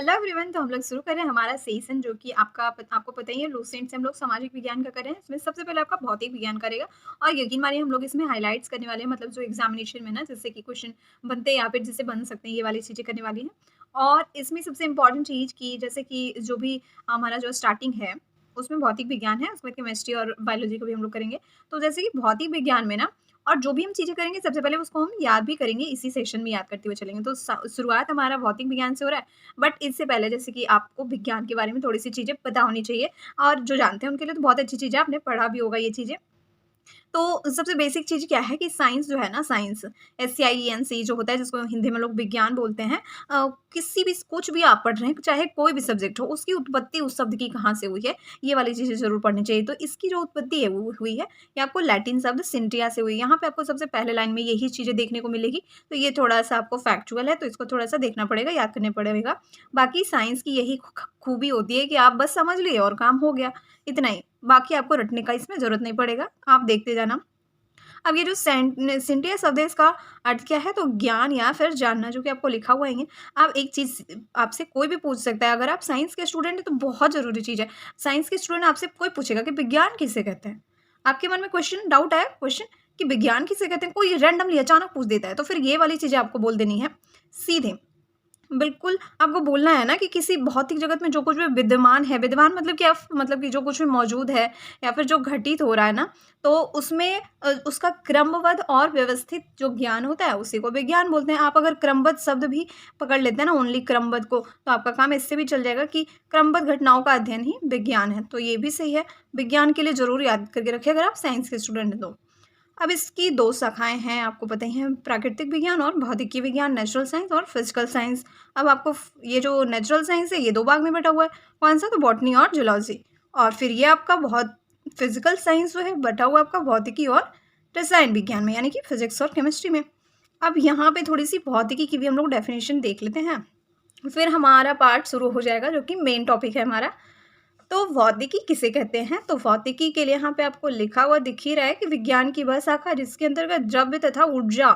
Hello everyone. तो हम लोग शुरू करें हमारा सेशन जो कि आपको पता ही है लूसेंट से हम लोग सामाजिक विज्ञान का कर रहे हैं। इसमें सबसे पहले आपका भौतिक विज्ञान करेगा और यकीन मानिए हम लोग इसमें हाइलाइट्स करने वाले हैं, मतलब जो एग्जामिनेशन में ना जैसे कि क्वेश्चन बनते हैं या फिर जिससे बन सकते हैं, ये वाली चीज़ें करने वाली हैं। और इसमें सबसे इम्पोर्टेंट चीज़ की जैसे कि जो भी हमारा जो स्टार्टिंग है उसमें भौतिक विज्ञान है, उसमें केमिस्ट्री और बायोलॉजी को भी हम लोग करेंगे। तो जैसे कि भौतिक विज्ञान में ना और जो भी हम चीज़ें करेंगे सबसे पहले उसको हम याद भी करेंगे, इसी सेशन में याद करते हुए चलेंगे। तो शुरुआत हमारा भौतिक विज्ञान से हो रहा है। बट इससे पहले जैसे कि आपको विज्ञान के बारे में थोड़ी-सी चीज़ें पता होनी चाहिए और जो जानते हैं उनके लिए तो बहुत अच्छी चीज़ है, आपने पढ़ा भी होगा ये चीज़ें। तो सबसे बेसिक चीज़ क्या है कि साइंस जो है ना, साइंस SCIENC जो होता है जिसको हिंदी में लोग विज्ञान बोलते हैं। किसी भी कुछ भी आप पढ़ रहे हैं, चाहे कोई भी सब्जेक्ट हो, उसकी उत्पत्ति उस शब्द की कहाँ से हुई है, ये वाली चीज़ें ज़रूर पढ़नी चाहिए। तो इसकी जो उत्पत्ति है वो हुई है, ये आपको लैटिन शब्द सिंटिया से हुई है। यहाँ पे आपको सबसे पहले लाइन में यही चीज़ें देखने को मिलेगी। तो ये थोड़ा-सा आपको फैक्चुअल है, तो इसको थोड़ा-सा देखना पड़ेगा, याद करने पड़ेगा। बाकी साइंस की यही खूबी होती है कि आप बस समझ लिए और काम हो गया, इतना ही। बाकी आपको रटने का इसमें ज़रूरत नहीं पड़ेगा, आप देखते जाना। अब ये जो सिंटिया शब्द है इसका अर्थ क्या है? तो ज्ञान या फिर जानना, जो कि आपको लिखा हुआ है। अब एक चीज़ आपसे कोई भी पूछ सकता है, अगर आप साइंस के स्टूडेंट हैं तो बहुत ज़रूरी चीज़ है। साइंस के स्टूडेंट आपसे कोई पूछेगा कि विज्ञान किसे कहते हैं? आपके मन में क्वेश्चन डाउट आया क्वेश्चन कि विज्ञान किसे कहते हैं? कोई रैंडमली अचानक पूछ देता है, तो फिर ये वाली चीज़ें आपको बोल देनी है सीधे। बिल्कुल, आपको बोलना है ना कि किसी भौतिक जगत में जो कुछ भी विद्यमान है, विद्यमान मतलब क्या? मतलब कि जो कुछ भी मौजूद है या फिर जो घटित हो रहा है ना, तो उसमें उसका क्रमबद्ध और व्यवस्थित जो ज्ञान होता है, उसी को विज्ञान बोलते हैं। आप अगर क्रमबद्ध शब्द भी पकड़ लेते हैं ना, ओनली क्रमबद्ध को, तो आपका काम इससे भी चल जाएगा कि क्रमबद्ध घटनाओं का अध्ययन ही विज्ञान है। तो ये भी सही है, विज्ञान के लिए ज़रूर याद करके रखिए अगर आप साइंस के स्टूडेंट हैं तो। अब इसकी 2 शाखाएँ हैं, आपको पता ही है, प्राकृतिक विज्ञान और भौतिकी विज्ञान, नेचुरल साइंस और फिज़िकल साइंस। अब आपको ये जो नेचुरल साइंस है, ये 2 भाग में बँटा हुआ है। कौन-सा? तो बॉटनी और ज़ूलॉजी। और फिर ये आपका बहुत फिज़िकल साइंस जो है बँटा हुआ है आपका भौतिकी और रसायन विज्ञान में, यानी कि फिज़िक्स और केमिस्ट्री में। अब यहाँ पे थोड़ी-सी भौतिकी की भी हम लोग डेफ़िनेशन देख लेते हैं। फिर हमारा पार्ट शुरू हो जाएगा जो कि मेन टॉपिक है हमारा। तो भौतिकी किसे कहते हैं? तो भौतिकी के लिए यहाँ पे आपको लिखा हुआ दिख ही रहा है कि विज्ञान की वह शाखा जिसके अंतर्गत द्रव्य तथा ऊर्जा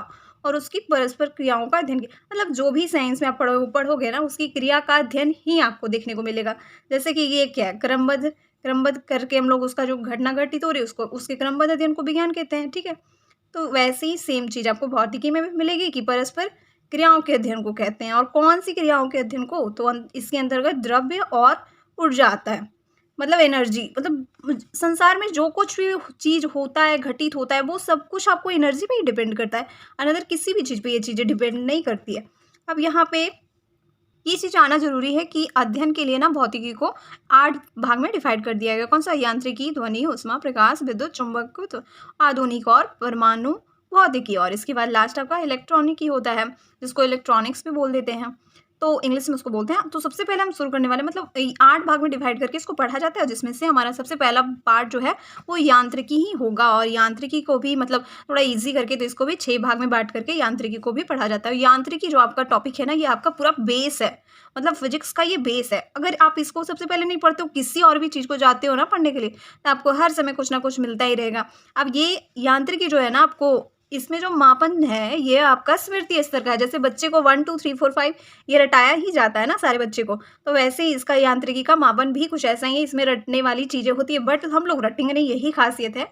और उसकी परस्पर क्रियाओं का अध्ययन मतलब जो भी साइंस में आप पढ़ोगे ना, उसकी क्रिया का अध्ययन ही आपको देखने को मिलेगा। जैसे कि ये क्या है? क्रमबद्ध क्रमबद्ध करके हम लोग उसका जो घटना घटित हो रही है उसको, उसके क्रमबद्ध अध्ययन को विज्ञान कहते हैं, ठीक है? तो वैसे ही सेम चीज़ आपको भौतिकी में भी मिलेगी कि परस्पर क्रियाओं के अध्ययन को कहते हैं। और कौन-सी क्रियाओं के अध्ययन को? तो इसके अंतर्गत द्रव्य और ऊर्जा आता है। मतलब एनर्जी, मतलब संसार में जो कुछ भी चीज़ होता है, घटित होता है, वो सब कुछ आपको एनर्जी पे ही डिपेंड करता है। अनदर किसी भी चीज़ पे ये चीज़ें डिपेंड नहीं करती है। अब यहाँ पे ये चीज़ आना ज़रूरी है कि अध्ययन के लिए ना भौतिकी को 8 भाग में डिवाइड कर दिया गया। कौन-सा? यांत्रिकी, ध्वनि, ऊष्मा, प्रकाश, विद्युत, चुंबकत्व, आधुनिक और परमाणु भौतिकी, और इसके बाद लास्ट आपका इलेक्ट्रॉनिक ही होता है, जिसको इलेक्ट्रॉनिक्स भी बोल देते हैं। तो इंग्लिश में उसको बोलते हैं। तो सबसे पहले हम शुरू करने वाले, मतलब 8 भाग में डिवाइड करके इसको पढ़ा जाता है, जिसमें से हमारा सबसे पहला पार्ट जो है वो यांत्रिकी ही होगा। और यांत्रिकी को भी मतलब थोड़ा ईज़ी करके तो इसको भी 6 भाग में बाँट करके यांत्रिकी को भी पढ़ा जाता है। यांत्रिकी जो आपका टॉपिक है ना, ये आपका पूरा बेस है, मतलब फिजिक्स का ये बेस है। अगर आप इसको सबसे पहले नहीं पढ़ते हो, किसी और भी चीज़ को जाते हो ना पढ़ने के लिए, तो आपको हर समय कुछ ना कुछ मिलता ही रहेगा। अब ये यांत्रिकी जो है ना, आपको इसमें जो मापन है ये आपका स्मृति स्तर का है। जैसे बच्चे को 1 2 3 4 5 ये रटाया ही जाता है ना सारे बच्चे को, तो वैसे ही इसका यांत्रिकी का मापन भी कुछ ऐसा ही है। इसमें रटने वाली चीज़ें होती है, बट हम लोग रटेंगे नहीं, यही खासियत है।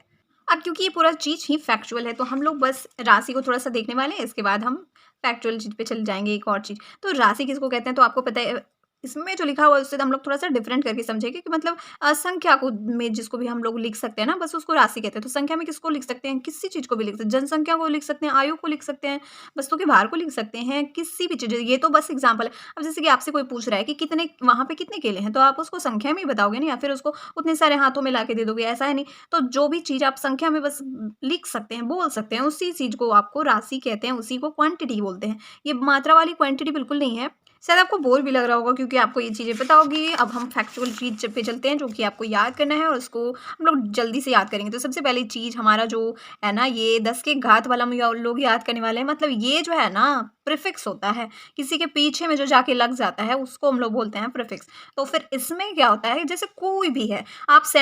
अब क्योंकि ये पूरा चीज़ ही फैक्चुअल है, तो हम लोग बस राशि को थोड़ा-सा देखने वाले हैं, इसके बाद हम फैक्चुअल चीज़ पे चले जाएँगे, एक और चीज़। तो राशि किसको कहते हैं? तो आपको पता है, इसमें जो लिखा हुआ है उससे तो हम लोग थोड़ा-सा डिफरेंट करके समझेंगे कि मतलब संख्या को में जिसको भी हम लोग लिख सकते हैं ना, बस उसको राशि कहते हैं। तो संख्या में किसको लिख सकते हैं? किसी चीज़ को भी लिख सकते हैं, जनसंख्या को लिख सकते हैं, आयु को लिख सकते हैं, वस्तु के भार को लिख सकते हैं, किसी भी चीज़। ये तो बस एग्ज़ाम्पल है। अब जैसे कि आपसे कोई पूछ रहा है कि कितने वहाँ पे कितने केले हैं, तो आप उसको संख्या में ही बताओगे ना, या फिर उसको उतने सारे हाथों में लाके दे दोगे, ऐसा है नहीं। तो जो भी चीज़ आप संख्या में बस लिख सकते हैं, बोल सकते हैं, उसी चीज़ को आपको राशि कहते हैं, उसी को क्वांटिटी बोलते हैं। ये मात्रा वाली क्वांटिटी बिल्कुल नहीं है। शायद आपको बोर भी लग रहा होगा क्योंकि आपको ये चीज़ें पता होगी। अब हम फैक्चुअल चीज़ पे चलते हैं जो कि आपको याद करना है, और उसको हम लोग जल्दी से याद करेंगे। तो सबसे पहली चीज़ हमारा जो है ना, ये 10 के घात वाला हम लोग याद करने वाले हैं। मतलब ये जो है ना, प्रीफिक्स होता है, किसी के पीछे में जो जाके लग जाता है उसको हम लोग बोलते हैं प्रीफिक्स। तो फिर इसमें क्या होता है, जैसे कोई भी है, आप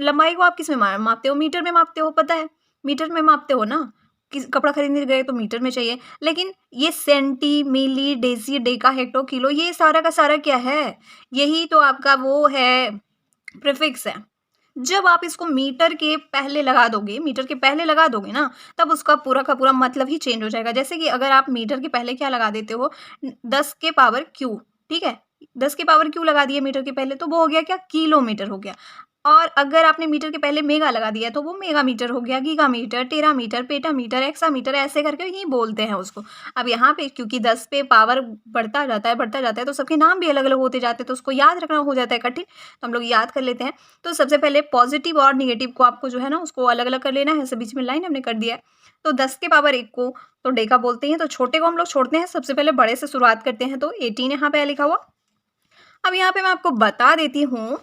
लंबाई को आप किस में मापते हो? मीटर में मापते हो, पता है? मीटर में मापते हो ना? कपड़ा खरीदने गए तो मीटर में चाहिए, लेकिन ये सेंटी, मिली, डेसी, डेका, हेक्टो, किलो, ये सारा का सारा क्या है, यही तो आपका वो है, प्रीफिक्स है। जब आप इसको मीटर के पहले लगा दोगे ना, तब उसका पूरा का पूरा मतलब ही चेंज हो जाएगा। जैसे कि अगर आप मीटर के पहले क्या लगा देते हो, 10 के पावर क्यू, ठीक है, 10 के पावर क्यू लगा दिए मीटर के पहले, तो वो हो गया क्या, किलोमीटर हो गया। और अगर आपने मीटर के पहले मेगा लगा दिया तो वो मेगा मीटर हो गया, giga metre, tera metre, peta metre, exa metre, ऐसे करके ही बोलते हैं उसको। अब यहाँ पे क्योंकि 10 पे पावर बढ़ता जाता है तो सबके नाम भी अलग अलग होते जाते हैं, तो उसको याद रखना हो जाता है कठिन, तो हम लोग याद कर लेते हैं। तो सबसे पहले पॉजिटिव और निगेटिव को आपको जो है ना उसको अलग अलग कर लेना है, ऐसे बीच में लाइन हमने कर दिया है। तो 10 के पावर 1 को तो डेका बोलते हैं, तो छोटे को हम लोग छोड़ते हैं, सबसे पहले बड़े से शुरुआत करते हैं, तो 18 यहाँ पे लिखा हुआ। अब यहाँ पे मैं आपको बता देती हूँ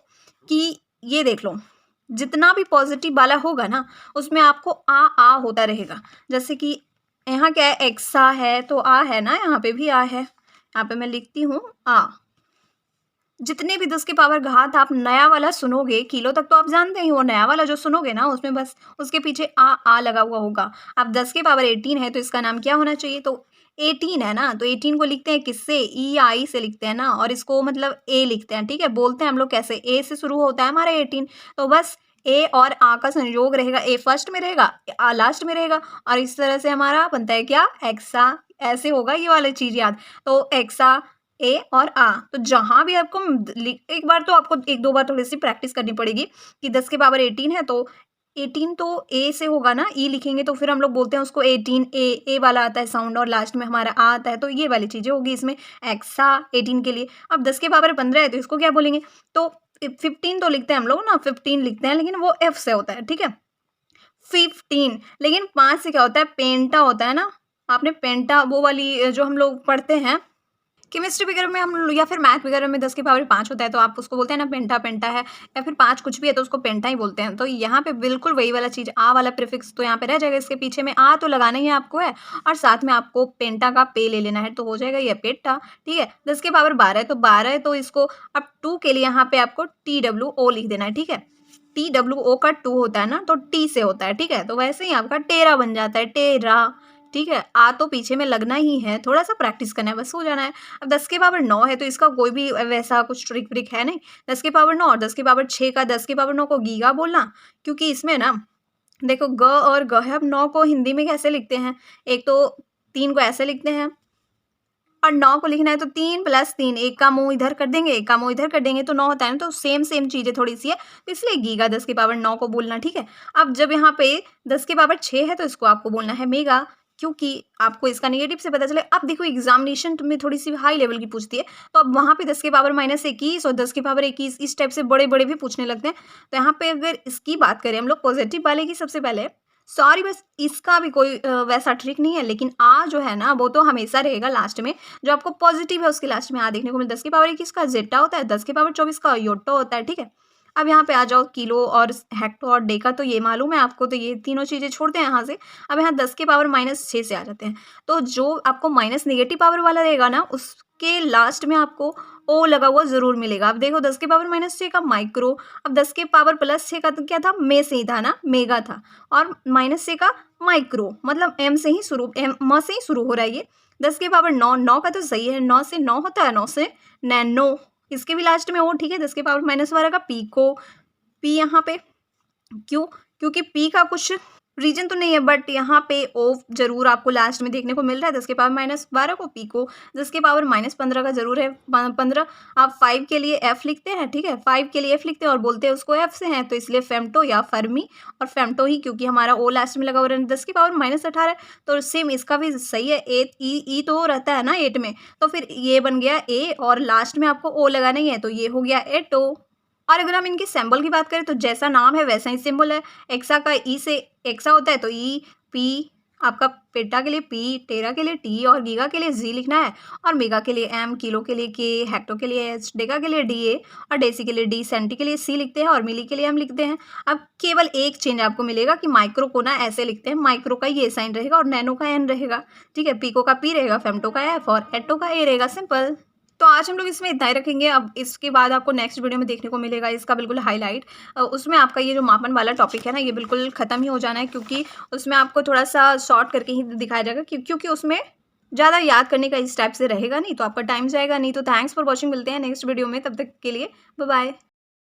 कि ये देख लो, जितना भी पॉजिटिव वाला होगा ना उसमें आपको आ होता रहेगा। जैसे कि यहाँ क्या है, एक्सा है तो आ है ना, यहाँ पे भी आ है, यहाँ पे मैं लिखती हूँ आ। जितने भी 10 के पावर घात आप नया वाला सुनोगे, किलो तक तो आप जानते ही हो, नया वाला जो सुनोगे ना उसमें बस उसके पीछे आ लगा हुआ होगा। अब 10 के पावर 18 है तो इसका नाम क्या होना चाहिए, तो 18 है ना, तो 18 को लिखते हैं किससे, ई आई से लिखते हैं ना, और इसको मतलब ए लिखते हैं, ठीक है। बोलते हैं हम लोग कैसे, ए से शुरू होता है हमारा 18, तो बस ए और आ का संयोग रहेगा, ए फर्स्ट में रहेगा, आ लास्ट में रहेगा, और इस तरह से हमारा बनता है क्या, एक्सा, ऐसे होगा ये वाली चीज याद। तो एक्सा, ए और आ, तो जहां भी आपको एक बार तो आपको एक दो बार थोड़ी सी प्रैक्टिस करनी पड़ेगी कि 10 के पावर 18 है तो 18 तो ए से होगा ना, ई लिखेंगे तो फिर हम लोग बोलते हैं उसको 18, ए वाला आता है साउंड, और लास्ट में हमारा आ आता है, तो ये वाली चीजें होगी इसमें एक्सा 18 के लिए। अब 10 के पावर 15 है तो इसको क्या बोलेंगे, तो 15 तो लिखते हैं हम लोग ना, 15 लिखते हैं, लेकिन वो एफ से होता है, ठीक है, 15। लेकिन 5 से क्या होता है, पेंटा होता है ना, आपने पेंटा वो वाली जो हम लोग पढ़ते हैं केमिस्ट्री वगैरह में हम लोग, या फिर मैथ वगैरह में 10 के पावर 5 होता है तो आप उसको बोलते हैं ना पेंटा है, या फिर 5 कुछ भी है तो उसको पेंटा ही बोलते हैं। तो यहाँ पे बिल्कुल वही वाला चीज़, आ वाला प्रीफिक्स तो यहाँ पे रह जाएगा, इसके पीछे में आ तो लगाना ही आपको है, और साथ में आपको पेंटा का पे ले लेना है, तो हो जाएगा ये पेटा, ठीक है। 10 के पावर 12 है तो 12 है तो इसको अब 2 के लिए यहाँ पे आपको TWO लिख देना है, ठीक है। TWO का 2 होता है ना, तो टी से होता है, ठीक है, तो वैसे ही आपका टेरा बन जाता है, टेरा, ठीक है। आ तो पीछे में लगना ही है, थोड़ा सा प्रैक्टिस करना है, बस हो जाना है। अब 10 के पावर 9 है तो इसका कोई भी वैसा कुछ ट्रिक व्रिक है नहीं, 10 के पावर 9 और 10 के पावर 6 का 10 के पावर 9 को गीगा बोलना, क्योंकि इसमें ना देखो ग और ग है। अब 9 को हिंदी में कैसे लिखते हैं, एक तो 3 को ऐसे लिखते हैं, और 9 को लिखना है तो 3 + 3, एक का मुंह इधर कर देंगे, एक का मुंह इधर कर देंगे तो 9 होता है ना, तो सेम चीजें थोड़ी सी है, तो इसलिए गीगा 10 के पावर 9 को बोलना, ठीक है। अब जब यहाँ पे 10 के पावर 6 है तो इसको आपको बोलना है मेगा, क्योंकि आपको इसका नेगेटिव से पता चले। अब देखो एग्जामिनेशन में थोड़ी सी हाई लेवल की पूछती है, तो अब वहाँ पे 10 के पावर -21 और 10 के पावर 21 इस टाइप से बड़े बड़े भी पूछने लगते हैं। तो यहाँ पे अगर इसकी बात करें हम लोग पॉजिटिव वाले की, सबसे पहले सॉरी बस इसका भी कोई वैसा ट्रिक नहीं है, लेकिन आ जो है ना वो तो हमेशा रहेगा लास्ट में, जो आपको पॉजिटिव है उसके लास्ट में आ देखने को मिलता है। 10 के पावर 21 का जेटा होता है, 10 के पावर 24 का योटो होता है, ठीक है। अब यहाँ पे आ जाओ, किलो और हेक्टो और डेका तो ये मालूम है आपको, तो ये तीनों चीजें छोड़ते हैं यहाँ से। अब यहाँ 10 के पावर -6 से आ जाते हैं, तो जो आपको माइनस नेगेटिव पावर वाला रहेगा ना उसके लास्ट में आपको ओ लगा हुआ जरूर मिलेगा। अब देखो 10 के पावर -6 का माइक्रो, अब 10 के पावर +6 का तो क्या था, मे से ही था ना, मेगा था, और -6 का माइक्रो, मतलब एम से ही शुरू, म से ही शुरू हो रहा है ये। 10 के पावर 9 का तो सही है, 9 से 9 होता है, 9 से नैनो, इसके भी लास्ट में ओ, ठीक है। 10 के पावर -12 का पीको, पी यहाँ पे क्यों, क्योंकि पी का कुछ रीजन तो नहीं है, बट यहाँ पे ओ जरूर आपको लास्ट में देखने को मिल रहा है। 10 के पावर -12 को पीको, 10 के पावर -15 का जरूर है 15। आप 5 के लिए एफ लिखते हैं, ठीक है, 5 के लिए एफ लिखते हैं और बोलते हैं उसको एफ से हैं, तो इसलिए फेम्टो या फर्मी, और फेम्टो ही क्योंकि हमारा ओ लास्ट में लगा हुआ है। 10 के पावर -18 तो सेम इसका भी सही है, ई तो रहता है ना 8 में, तो फिर ये बन गया ए, और लास्ट में आपको ओ लगाना ही है, तो ये हो गया एटो। और अगर हम इनके सिंबल की बात करें तो जैसा नाम है वैसा ही सिंबल है। एक्सा का ई से एक्सा होता है तो ई, पी, आपका पेटा के लिए पी, टेरा के लिए टी, और गीगा के लिए जी लिखना है, और मेगा के लिए एम, किलो के लिए के, हेक्टो के लिए एच, डेका के लिए डी ए, और डेसी के लिए डी, सेंटी के लिए सी लिखते हैं, और मिली के लिए एम लिखते हैं। अब केवल एक चेंज आपको मिलेगा कि माइक्रो को ना ऐसे लिखते हैं, माइक्रो का ये साइन रहेगा और नैनो का एन रहेगा, ठीक है। पीको का पी रहेगा, फेम्टो का एफ, और एटो का ए रहेगा, सिंपल। तो आज हम लोग इसमें इतना ही रखेंगे। अब इसके बाद आपको नेक्स्ट वीडियो में देखने को मिलेगा इसका बिल्कुल हाइलाइट। उसमें आपका ये जो मापन वाला टॉपिक है ना, ये बिल्कुल ख़त्म ही हो जाना है, क्योंकि उसमें आपको थोड़ा-सा शॉर्ट करके ही दिखाया जाएगा, क्योंकि उसमें ज़्यादा याद करने का इस टाइप से रहेगा नहीं, तो आपका टाइम जाएगा नहीं। तो थैंक्स फॉर वॉचिंग, मिलते हैं नेक्स्ट वीडियो में, तब तक के लिए बाय बाय।